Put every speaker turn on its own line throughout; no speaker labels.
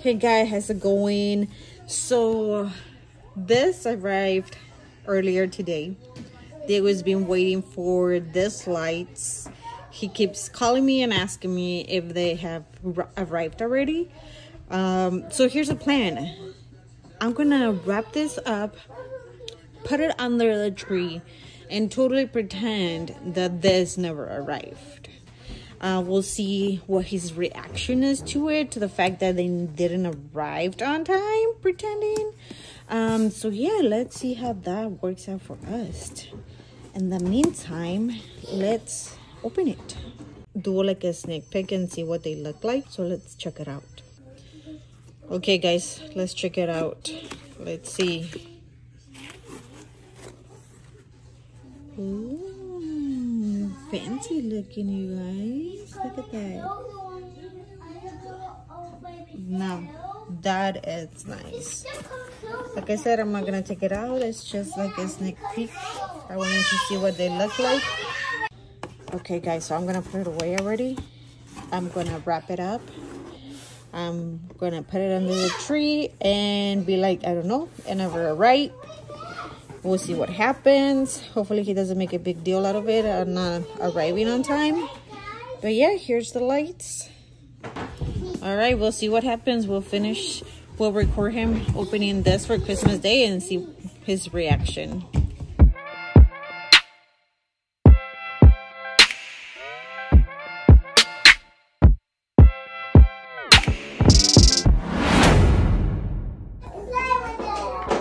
Hey guys, how's it going? So this arrived earlier today. They was been waiting for this lights. He keeps calling me and asking me if they have arrived already. So here's a plan. I'm gonna wrap this up, put it under the tree, and totally pretend that this never arrived. We'll see what his reaction is to it, to the fact that they didn't arrive on time, pretending. So yeah, let's see how that works out for us. In the meantime, let's open it. Do like a sneak peek and see what they look like. So let's check it out. Okay guys, let's check it out. Let's see. Ooh, fancy looking, you guys. Look at that. Now that is nice. Like I said, I'm not gonna take it out. It's just like a sneak peek. I wanted to see what they look like. Okay guys, so I'm gonna put it away already. I'm gonna wrap it up. I'm gonna put it under the tree and be like, I don't know, and never right. We'll see what happens. Hopefully he doesn't make a big deal out of it and not arriving on time. But yeah, here's the lights. All right, we'll see what happens. We'll record him opening this for Christmas Day and see his reaction.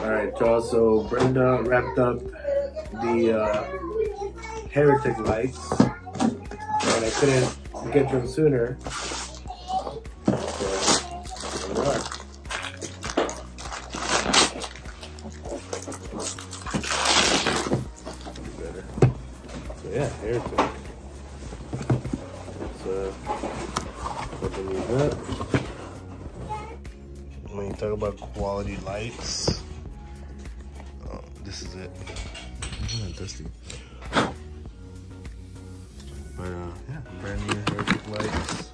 Alright y'all, so Brenda wrapped up the Heretic lights and I couldn't get them sooner. So here we are. So yeah, Heretic. Let's open these up. When you talk about quality lights, this is it. Dusty. But yeah, brand new Heretic lights.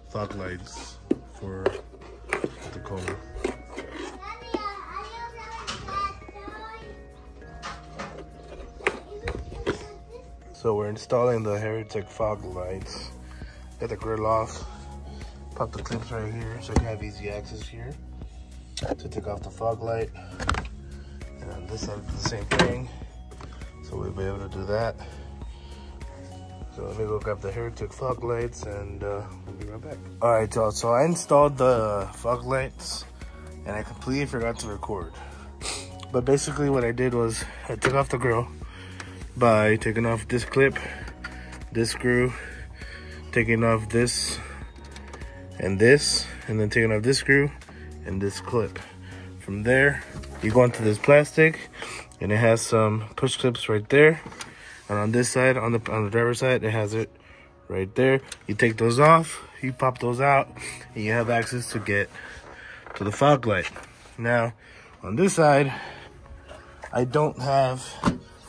Fog lights for Tacoma. So we're installing the Heretic fog lights. Got the grill off. Pop the clips right here so you can have easy access here to take off the fog light. And on this side, the same thing. So we'll be able to do that. So let me go grab the Heretic fog lights and we'll be right back. All right, y'all. So I installed the fog lights and I completely forgot to record. But basically what I did was I took off the grill by taking off this clip, this screw, taking off this, and then taking off this screw and this clip. From there, you go into this plastic, and it has some push clips right there. And on this side, on the driver's side, it has it right there. You take those off, you pop those out, and you have access to get to the fog light. Now, on this side, I don't have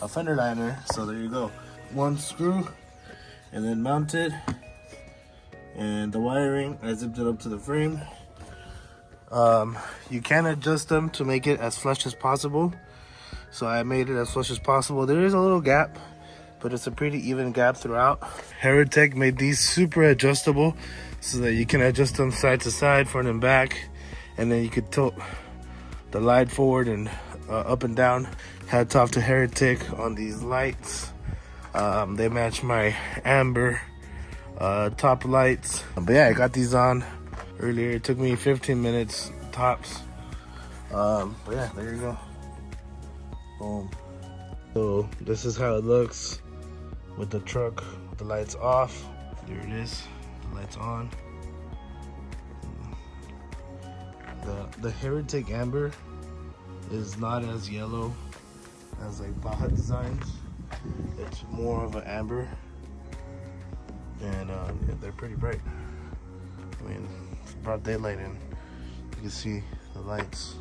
a fender liner, so there you go. One screw, and then mount it. And the wiring, I zipped it up to the frame. You can adjust them to make it as flush as possible. So I made it as flush as possible. There is a little gap, but it's a pretty even gap throughout. Heretic made these super adjustable so that you can adjust them side to side, front and back. And then you could tilt the light forward and up and down. Hats off to Heretic on these lights. They match my amber top lights. But yeah, I got these on earlier. It took me 15 minutes tops. But yeah, there you go. Boom. So this is how it looks with the truck with the lights off. There it is, the lights on. The Heretic amber is not as yellow as like Baja Designs. It's more of an amber. And yeah, they're pretty bright. I mean, it's broad daylight and you can see the lights.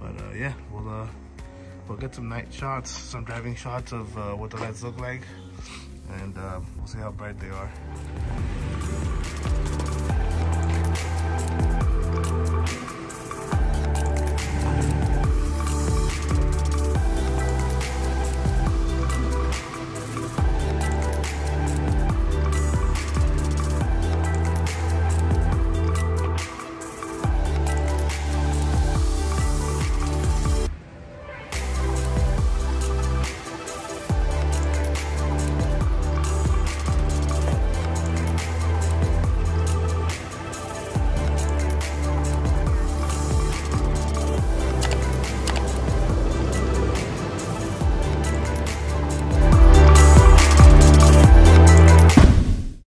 But yeah, we'll get some night shots, some driving shots of what the lights look like. and we'll see how bright they are.